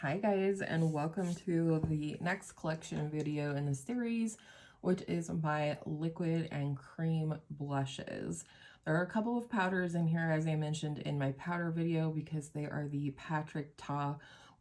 Hi guys, and welcome to the next collection video in the series, which is my liquid and cream blushes. There are a couple of powders in here, as I mentioned in my powder video, because they are the Patrick Ta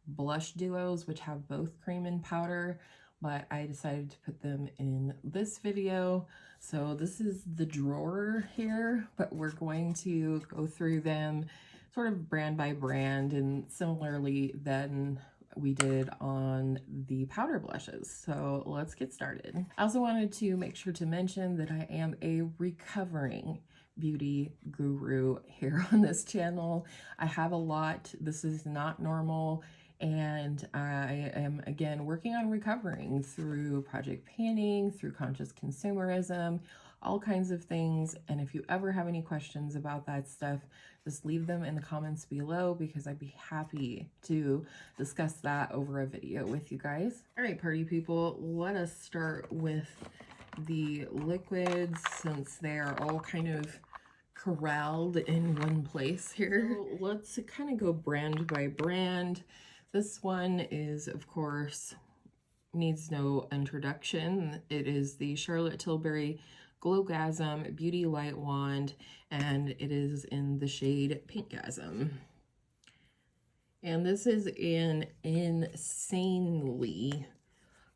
blush duos, which have both cream and powder, but I decided to put them in this video. So this is the drawer here, but we're going to go through them sort of brand by brand, and similarly than we did on the powder blushes. So let's get started. I also wanted to make sure to mention that I am a recovering beauty guru here on this channel. I have a lot. This is not normal. And I am, again, working on recovering through project panning, through conscious consumerism, all kinds of things. And if you ever have any questions about that stuff, just leave them in the comments below, because I'd be happy to discuss that over a video with you guys. All right, party people, let us start with the liquids, since they are all kind of corralled in one place here. So let's kind of go brand by brand. This one is, of course, needs no introduction. It is the Charlotte Tilbury Glowgasm Beauty Light Wand, and it is in the shade Pinkgasm. And this is an insanely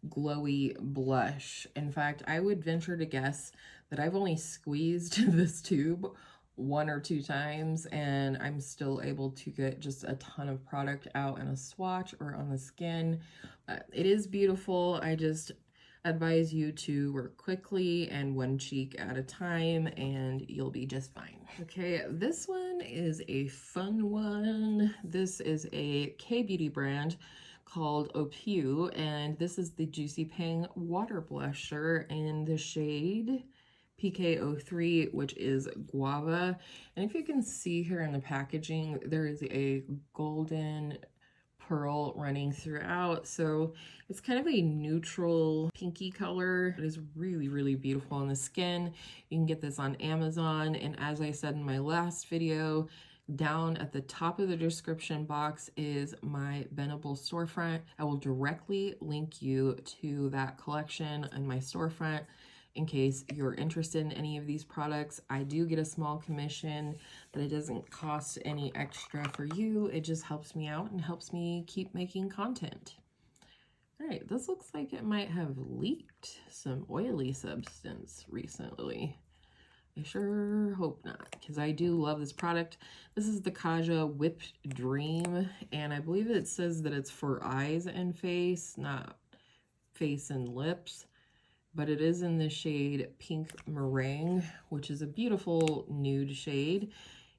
glowy blush. In fact, I would venture to guess that I've only squeezed this tube 1 or 2 times, and I'm still able to get just a ton of product out in a swatch or on the skin. It is beautiful. I just advise you to work quickly and one cheek at a time, and you'll be just fine. Okay, this one is a fun one. This is a K-beauty brand called Opu, and this is the Juicy Pang Water Blusher in the shade PK03, which is Guava. And if you can see here in the packaging, there is a golden pearl running throughout, so it's kind of a neutral pinky color. It is really, really beautiful on the skin. You can get this on Amazon, and as I said in my last video, down at the top of the description box is my Bendable storefront. I will directly link you to that collection in my storefront in case you're interested in any of these products. I do get a small commission, but it doesn't cost any extra for you. It just helps me out and helps me keep making content. All right, this looks like it might have leaked some oily substance recently. I sure hope not, because I do love this product. This is the Kaja Whipped Dream, and I believe it says that it's for eyes and face, not face and lips. But it is in the shade Pink Meringue, which is a beautiful nude shade.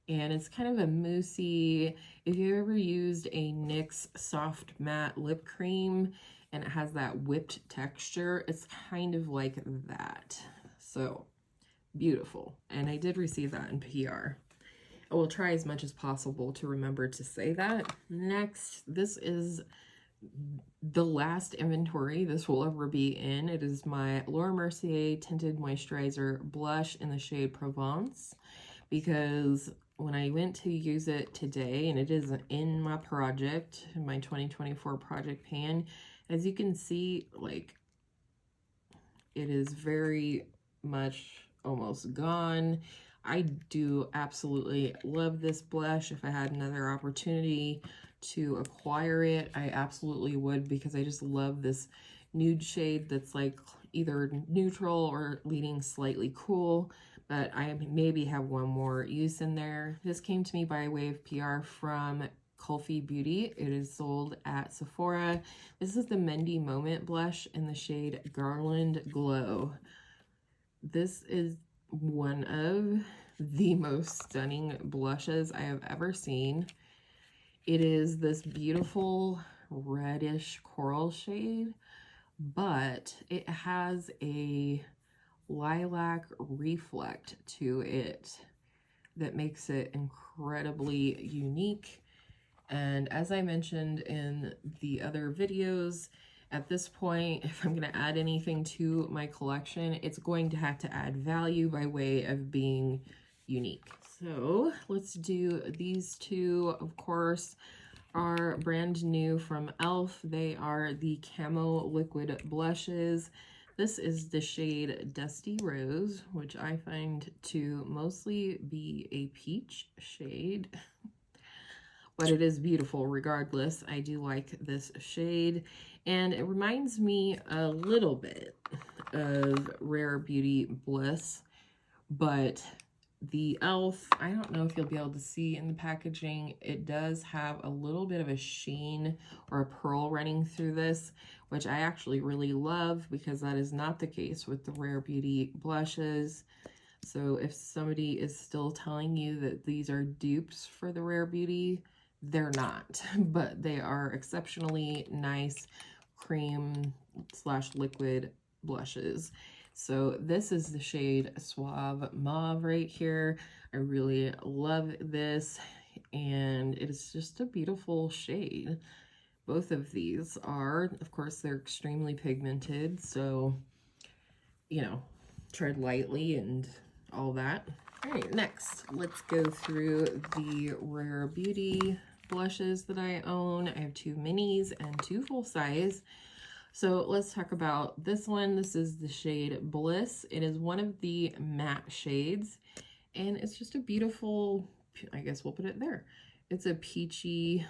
And it's kind of a moussey. If you ever used a NYX soft matte lip cream and it has that whipped texture, it's kind of like that. So beautiful. And I did receive that in PR. I will try as much as possible to remember to say that. Next, this is the last inventory this will ever be in. It is my Laura Mercier Tinted Moisturizer Blush in the shade Provence, because when I went to use it today, and it is in my project, my 2024 project pan, as you can see, like, it is very much almost gone. I do absolutely love this blush. If I had another opportunity to acquire it, I absolutely would, because I just love this nude shade that's like either neutral or leaning slightly cool, but I maybe have one more use in there. This came to me by way of PR from Kulfi Beauty. It is sold at Sephora. This is the Mendy Moment blush in the shade Garland Glow. This is one of the most stunning blushes I have ever seen. It is this beautiful reddish coral shade, but it has a lilac reflect to it that makes it incredibly unique. And as I mentioned in the other videos, at this point, if I'm going to add anything to my collection, it's going to have to add value by way of being unique. So let's do these two. Of course, are brand new from e.l.f. They are the Camo Liquid Blushes. This is the shade Dusty Rose, which I find to mostly be a peach shade. But it is beautiful regardless. I do like this shade. And it reminds me a little bit of Rare Beauty Bliss. But the e.l.f., I don't know if you'll be able to see in the packaging, it does have a little bit of a sheen or a pearl running through this, which I actually really love because that is not the case with the Rare Beauty blushes. So if somebody is still telling you that these are dupes for the Rare Beauty, they're not, but they are exceptionally nice cream / liquid blushes. So this is the shade Suave Mauve right here. I really love this, and it is just a beautiful shade. Both of these are, of course, they're extremely pigmented, so, you know, tread lightly and all that. All right, next, let's go through the Rare Beauty blushes that I own. I have 2 minis and 2 full size. So let's talk about this one. This is the shade Bliss. It is one of the matte shades, and it's just a beautiful, I guess we'll put it there. It's a peachy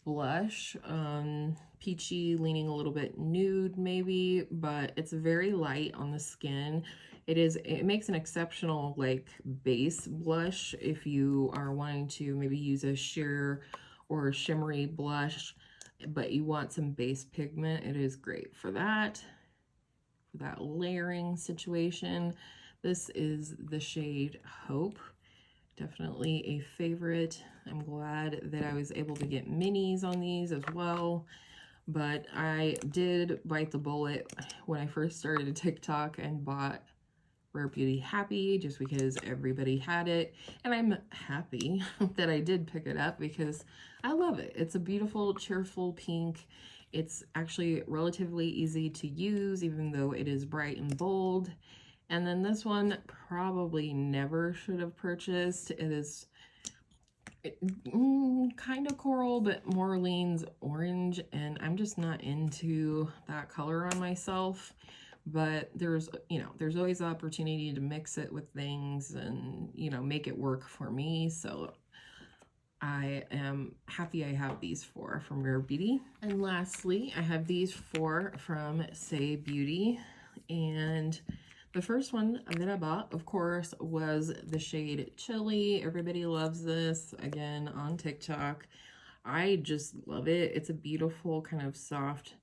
blush, peachy, leaning a little bit nude maybe, but it's very light on the skin. It makes an exceptional like base blush if you are wanting to maybe use a sheer or shimmery blush, but you want some base pigment. It is great for that layering situation. This is the shade Hope. Definitely a favorite. I'm glad that I was able to get minis on these as well. But I did bite the bullet when I first started TikTok and bought Rare Beauty Happy just because everybody had it. And I'm happy that I did pick it up because I love it. It's a beautiful, cheerful pink. It's actually relatively easy to use, even though it is bright and bold. And then this one probably never should have purchased. It is kind of coral, but more leans orange, and I'm just not into that color on myself. But there's, you know, there's always opportunity to mix it with things and, you know, make it work for me. So I am happy I have these 4 from Rare Beauty. And lastly, I have these 4 from Say Beauty. And the first one that I bought, of course, was the shade Chili. Everybody loves this, again, on TikTok. I just love it. It's a beautiful kind of soft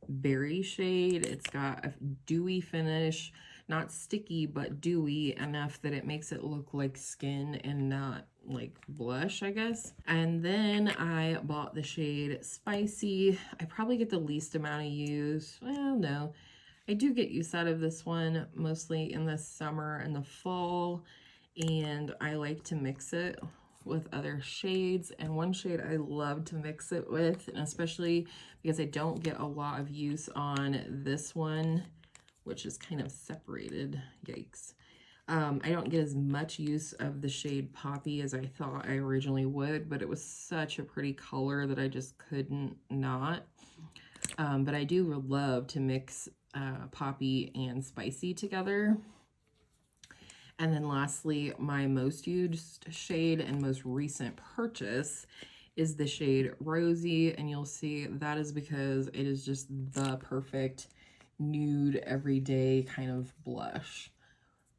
berry shade. It's got a dewy finish, not sticky, but dewy enough that it makes it look like skin and not like blush, I guess. And then I bought the shade Spicy. I probably get the least amount of use. Well, no. I do get use out of this one mostly in the summer and the fall, and I like to mix it with other shades. And one shade I love to mix it with, and especially because I don't get a lot of use on this one, which is kind of separated, yikes. I don't get as much use of the shade Poppy as I thought I originally would, but it was such a pretty color that I just couldn't not. But I do love to mix Poppy and Spicy together. And then lastly, my most used shade and most recent purchase is the shade Rosy, and you'll see that is because it is just the perfect nude everyday kind of blush.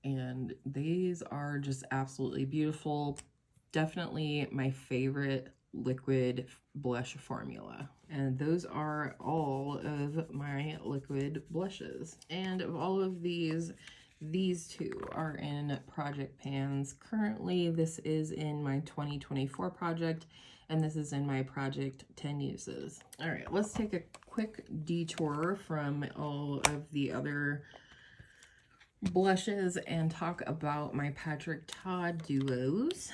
And these are just absolutely beautiful. Definitely my favorite liquid blush formula. And those are all of my liquid blushes. And of all of these 2 are in project pans. Currently, this is in my 2024 project, and this is in my project 10 uses. All right, let's take a quick detour from all of the other blushes and talk about my Patrick Ta duos.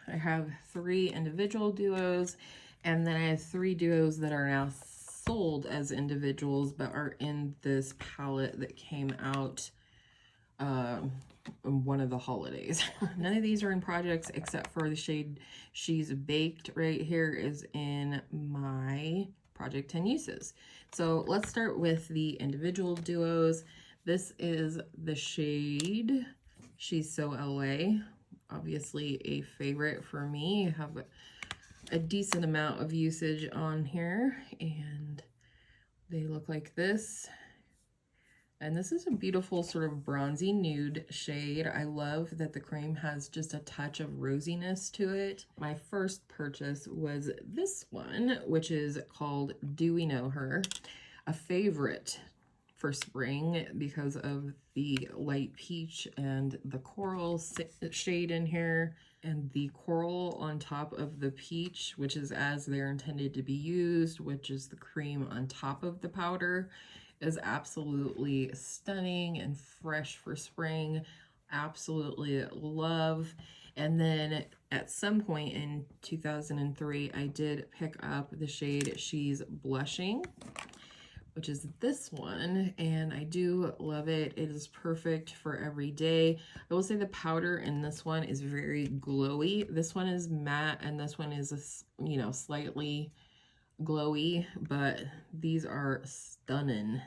I have 3 individual duos, and then I have 3 duos that are now sold as individuals but are in this palette that came out one of the holidays. None of these are in projects except for the shade She's Baked right here is in my Project 10 Uses. So let's start with the individual duos. This is the shade She's So LA. Obviously a favorite for me. I have a decent amount of usage on here, and they look like this. And this is a beautiful sort of bronzy nude shade. I love that the cream has just a touch of rosiness to it. My first purchase was this one, which is called Do We Know Her? A favorite for spring because of the light peach and the coral shade in here, and the coral on top of the peach, which is as they're intended to be used, which is the cream on top of the powder, is absolutely stunning and fresh for spring. Absolutely love. And then at some point in 2003, I did pick up the shade She's Blushing, which is this one, and I do love it. It is perfect for every day. I will say the powder in this one is very glowy. This one is matte, and this one is, you know, slightly glowy, but these are stunning.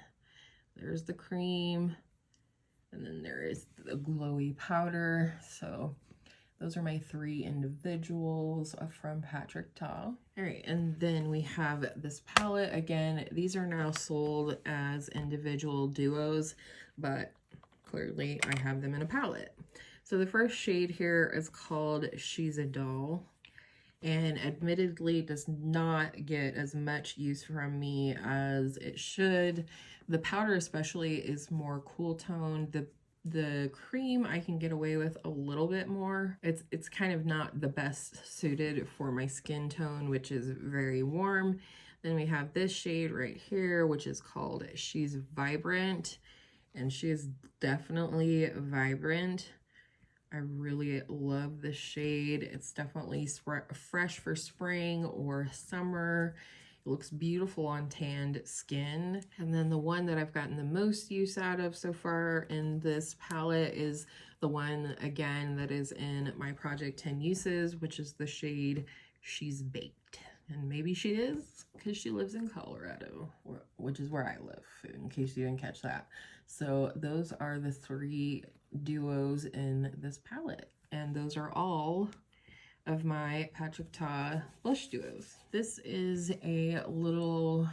There's the cream, and then there is the glowy powder. So those are my 3 individuals from Patrick Ta. All right, and then we have this palette. Again, these are now sold as individual duos, but clearly I have them in a palette. So the first shade here is called She's a Doll, and admittedly does not get as much use from me as it should. The powder especially is more cool toned. The cream I can get away with a little bit more. It's kind of not the best suited for my skin tone, which is very warm. Then we have this shade right here, which is called She's Vibrant, and she is definitely vibrant. I really love this shade. It's definitely fresh for spring or summer. It looks beautiful on tanned skin. And then the one that I've gotten the most use out of so far in this palette is the one, again, that is in my Project 10 Uses, which is the shade She's Baked. And maybe she is because she lives in Colorado, which is where I live, in case you didn't catch that. So those are the 3 duos in this palette, and those are all of my Patrick Ta blush duos. This is a little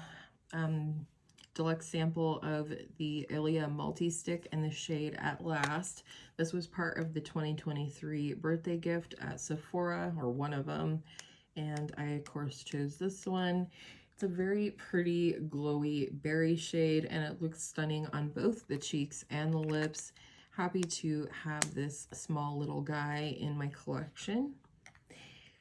deluxe sample of the Ilia multi-stick in the shade At Last. This was part of the 2023 birthday gift at Sephora, or one of them, and I of course chose this one. It's a very pretty glowy berry shade, and it looks stunning on both the cheeks and the lips. Happy to have this small little guy in my collection.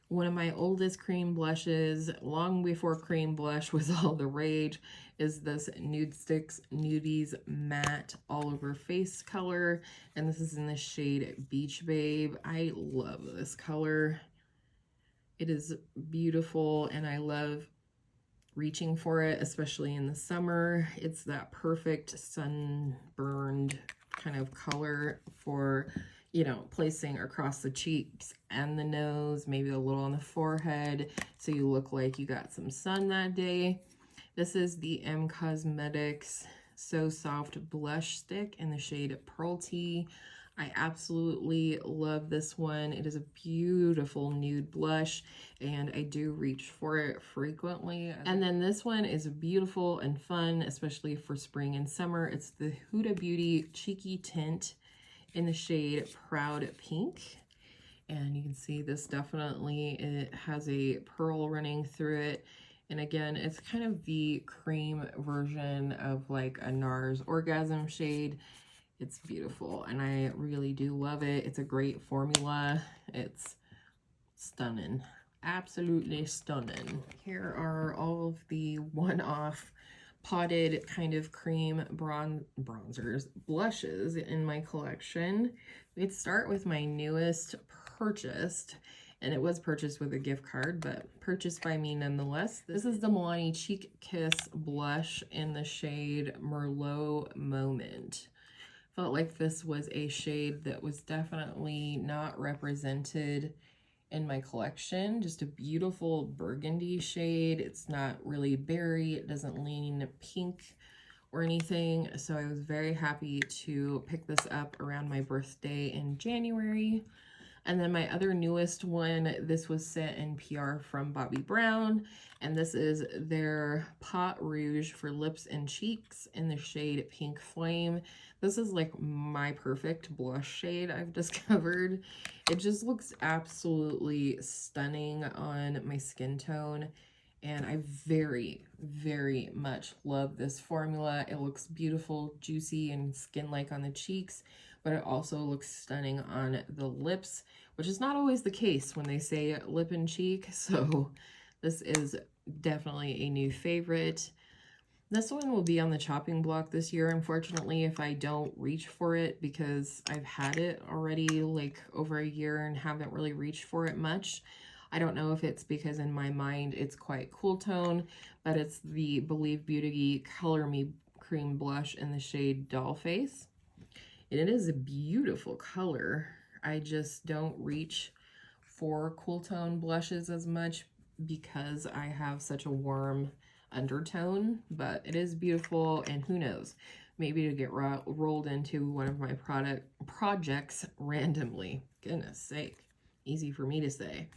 One of my oldest cream blushes, long before cream blush was all the rage, is this Nude Sticks Nudies Matte All Over Face color. And this is in the shade Beach Babe. I love this color. It is beautiful, and I love reaching for it, especially in the summer. It's that perfect sunburned kind of color for, you know, placing across the cheeks and the nose, maybe a little on the forehead, so you look like you got some sun that day. This is the M Cosmetics So Soft Blush Stick in the shade Pearl Tea. I absolutely love this one. It is a beautiful nude blush, and I do reach for it frequently. And then this one is beautiful and fun, especially for spring and summer. It's the Huda Beauty Cheeky Tint in the shade Proud Pink. And you can see this definitely, it has a pearl running through it. And again, it's kind of the cream version of like a NARS Orgasm shade. It's beautiful, and I really do love it. It's a great formula. It's stunning. Absolutely stunning. Here are all of the one-off potted kind of cream bronzers, blushes in my collection. We'd start with my newest purchased, and it was purchased with a gift card, but purchased by me nonetheless. This is the Milani Cheek Kiss blush in the shade Merlot Moment. Felt like this was a shade that was definitely not represented in my collection. Just a beautiful burgundy shade. It's not really berry. It doesn't lean pink or anything. So I was very happy to pick this up around my birthday in January. And then my other newest one, this was sent in PR from Bobbi Brown, and this is their Pot Rouge for lips and cheeks in the shade Pink Flame. This is like my perfect blush shade I've discovered. It just looks absolutely stunning on my skin tone, and I very, very much love this formula. It looks beautiful, juicy, and skin-like on the cheeks, but it also looks stunning on the lips, which is not always the case when they say lip and cheek. So this is definitely a new favorite. This one will be on the chopping block this year, unfortunately, if I don't reach for it, because I've had it already like over a year and haven't really reached for it much. I don't know if it's because in my mind it's quite cool tone, but it's the Believe Beauty Color Me Cream Blush in the shade Doll Face. And it is a beautiful color. I just don't reach for cool tone blushes as much because I have such a warm undertone, but it is beautiful, and who knows, maybe to get rolled into one of my projects randomly. Goodness sake, easy for me to say.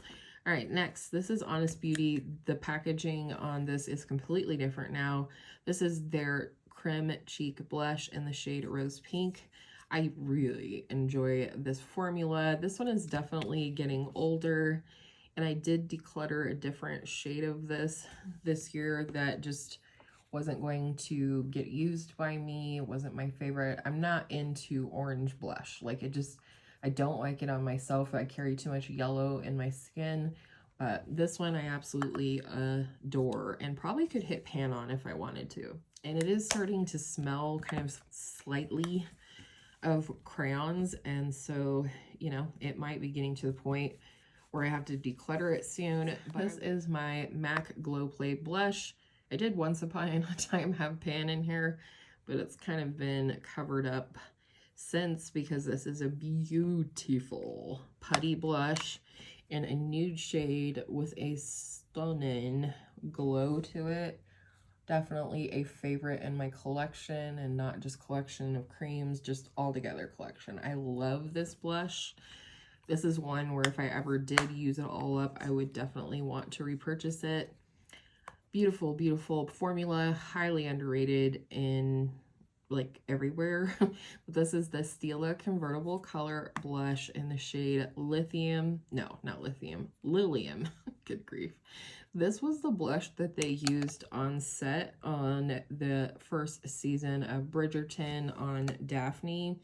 All right, next, this is Honest Beauty. The packaging on this is completely different now. This is their Creme Cheek Blush in the shade Rose Pink. I really enjoy this formula. This one is definitely getting older, and I did declutter a different shade of this year that just wasn't going to get used by me. It wasn't my favorite. I'm not into orange blush. Like, I don't like it on myself. I carry too much yellow in my skin. But this one I absolutely adore, and probably could hit pan on if I wanted to. And it is starting to smell kind of slightly of crayons, and so, you know, it might be getting to the point where I have to declutter it soon. But this is my MAC Glow Play blush. I did once upon a time have pan in here, but it's kind of been covered up since, because this is a beautiful putty blush in a nude shade with a stunning glow to it. Definitely a favorite in my collection, and not just collection of creams, just all together collection. I love this blush. This is one where if I ever did use it all up, I would definitely want to repurchase it. Beautiful, beautiful formula, highly underrated in like everywhere. But this is the Stila Convertible Color Blush in the shade Lithium. No, not Lithium, Lilium. Good grief. This was the blush that they used on set on the first season of Bridgerton on Daphne.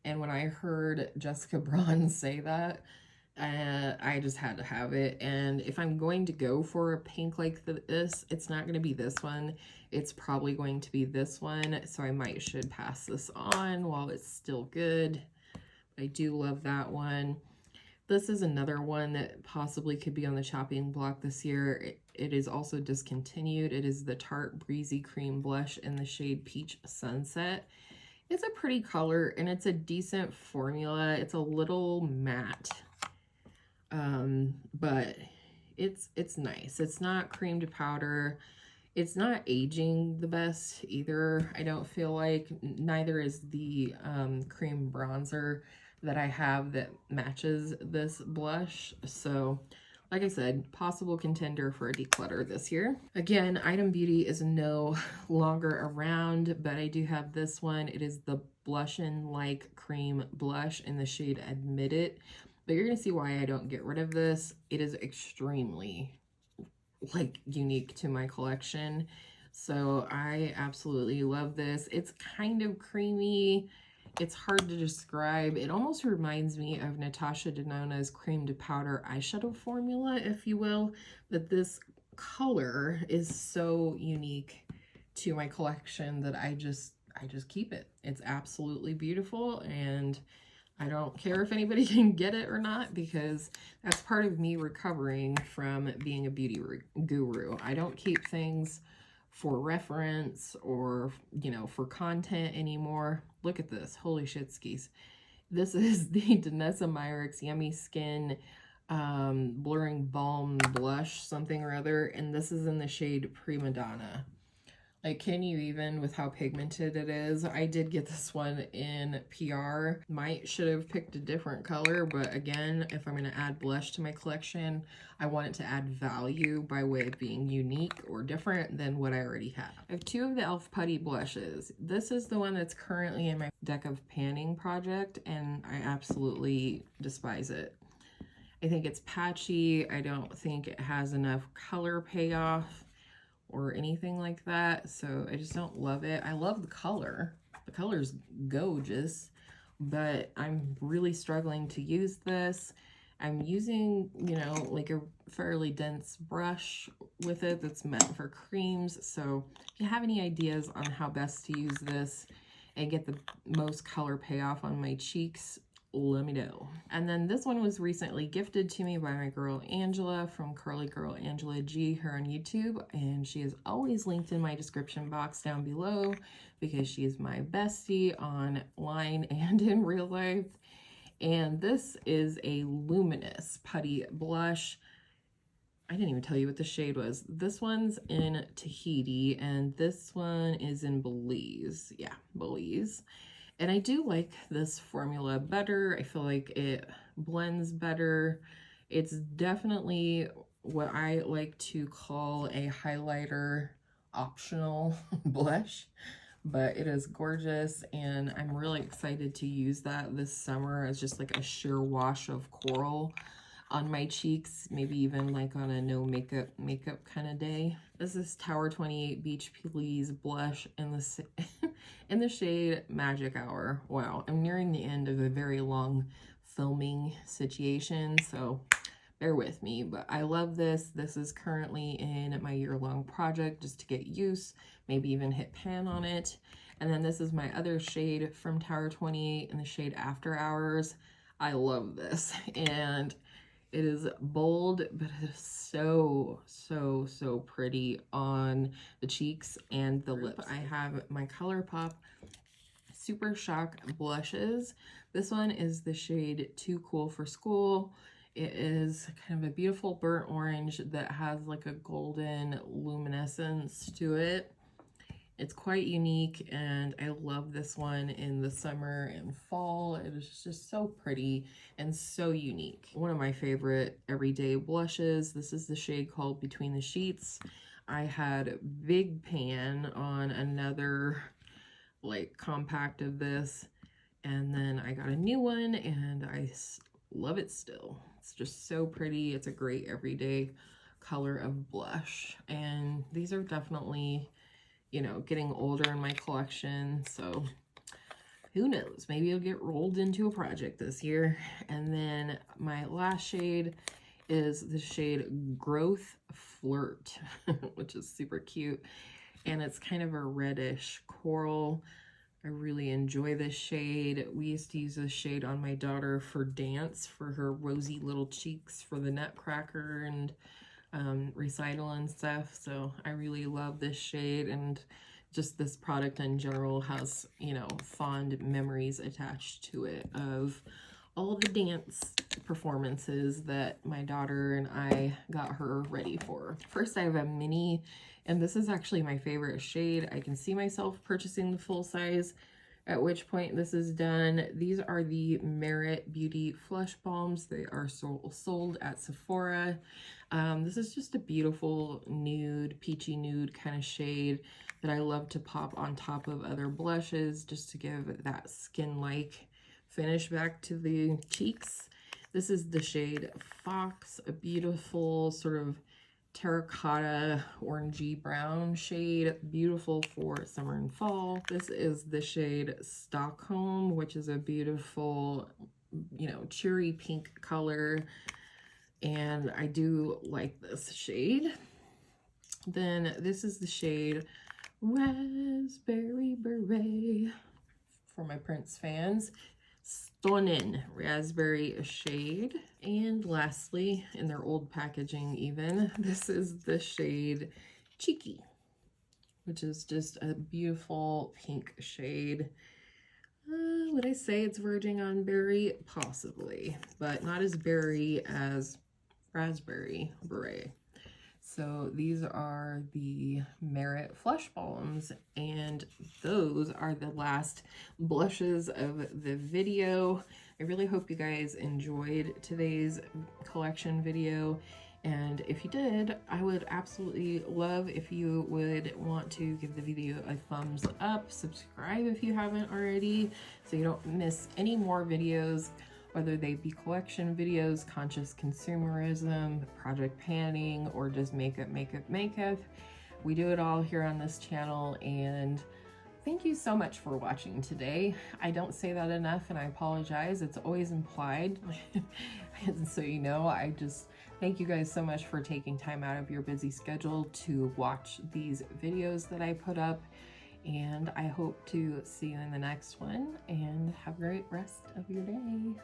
And when I heard Jessica Braun say that, I just had to have it. And if I'm going to go for a pink like this, it's not going to be this one. It's probably going to be this one. So I should pass this on while it's still good. I do love that one. This is another one that possibly could be on the chopping block this year. It is also discontinued. It is the Tarte Breezy Cream Blush in the shade Peach Sunset. It's a pretty color, and it's a decent formula. It's a little matte, but it's nice. It's not cream to powder. It's not aging the best either, I don't feel like. Neither is the cream bronzer that I have that matches this blush. So, like I said, possible contender for a declutter this year. Again, Item Beauty is no longer around, but I do have this one. It is the Blushin' Like Cream Blush in the shade Admit It. But you're going to see why I don't get rid of this. It is extremely, like, unique to my collection. So I absolutely love this. It's kind of creamy. It's hard to describe. It almost reminds me of Natasha Denona's cream to powder eyeshadow formula, if you will. But this color is so unique to my collection that I just keep it. It's absolutely beautiful, and I don't care if anybody can get it or not, because that's part of me recovering from being a beauty guru. I don't keep things for reference or, you know, for content anymore. Look at this. Holy shit skis. This is the Danessa Myricks Yummy Skin Blurring Balm Blush something or other, and this is in the shade Prima Donna. Like, can you even with how pigmented it is? I did get this one in PR. Should have picked a different color, but again, if I'm going to add blush to my collection, I want it to add value by way of being unique or different than what I already have. I have two of the e.l.f. Putty blushes. This is the one that's currently in my deck of panning project, and I absolutely despise it. I think it's patchy. I don't think it has enough color payoff or anything like that, so I just don't love it. I love the color. The color's gorgeous, but I'm really struggling to use this. I'm using, you know, like a fairly dense brush with it that's meant for creams, so if you have any ideas on how best to use this and get the most color payoff on my cheeks, let me know. And then this one was recently gifted to me by my girl Angela from Curly Girl Angela G, her on YouTube, and she is always linked in my description box down below because she is my bestie online and in real life. And this is a luminous putty blush. I didn't even tell you what the shade was. This one's in Tahiti and this one is in Belize. Yeah, Belize. And I do like this formula better. I feel like it blends better. It's definitely what I like to call a highlighter optional blush, but it is gorgeous and I'm really excited to use that this summer as just like a sheer wash of coral on my cheeks, maybe even like on a no makeup kind of day. This is Tower 28 Beach Please blush in the in the shade Magic Hour. Wow, I'm nearing the end of a very long filming situation, so bear with me, but I love this. This is currently in my year-long project just to get use, maybe even hit pan on it. And then this is my other shade from Tower 28 in the shade After Hours. I love this, and it is bold, but it is so, so, so pretty on the cheeks and the lips. I have my ColourPop Super Shock blushes. This one is the shade Too Cool for School. It is kind of a beautiful burnt orange that has like a golden luminescence to it. It's quite unique, and I love this one in the summer and fall. It is just so pretty and so unique. One of my favorite everyday blushes. This is the shade called Between the Sheets. I had big pan on another like compact of this, and then I got a new one and I love it still. It's just so pretty. It's a great everyday color of blush, and these are definitely, you know, getting older in my collection, so who knows, maybe it'll get rolled into a project this year. And then my last shade is the shade Growth Flirt, which is super cute, and it's kind of a reddish coral. I really enjoy this shade. We used to use this shade on my daughter for dance, for her rosy little cheeks for the Nutcracker and recital and stuff, so I really love this shade, and just this product in general has, you know, fond memories attached to it of all the dance performances that my daughter and I got her ready for. First, I have a mini, and this is actually my favorite shade. I can see myself purchasing the full size, at which point this is done. These are the Merit Beauty Flush Balms. They are sold at Sephora. This is just a beautiful nude, peachy nude kind of shade that I love to pop on top of other blushes just to give that skin-like finish back to the cheeks. This is the shade Fox, a beautiful sort of terracotta orangey brown shade, beautiful for summer and fall. This is the shade Stockholm, which is a beautiful, you know, cherry pink color, and I do like this shade. Then this is the shade Raspberry Beret for my Prince fans. Stunning raspberry shade. And lastly, in their old packaging even, this is the shade Cheeky. which is just a beautiful pink shade. Would I say it's verging on berry? Possibly, but not as berry as raspberry beret. So these are the Merit Flush Balms, and those are the last blushes of the video. I really hope you guys enjoyed today's collection video. And if you did, I would absolutely love if you would want to give the video a thumbs up, subscribe if you haven't already, so you don't miss any more videos, whether they be collection videos, conscious consumerism, project panning, or just makeup. We do it all here on this channel, and thank you so much for watching today. I don't say that enough, and I apologize. It's always implied. And so, you know, I just thank you guys so much for taking time out of your busy schedule to watch these videos that I put up. And I hope to see you in the next one, and have a great rest of your day.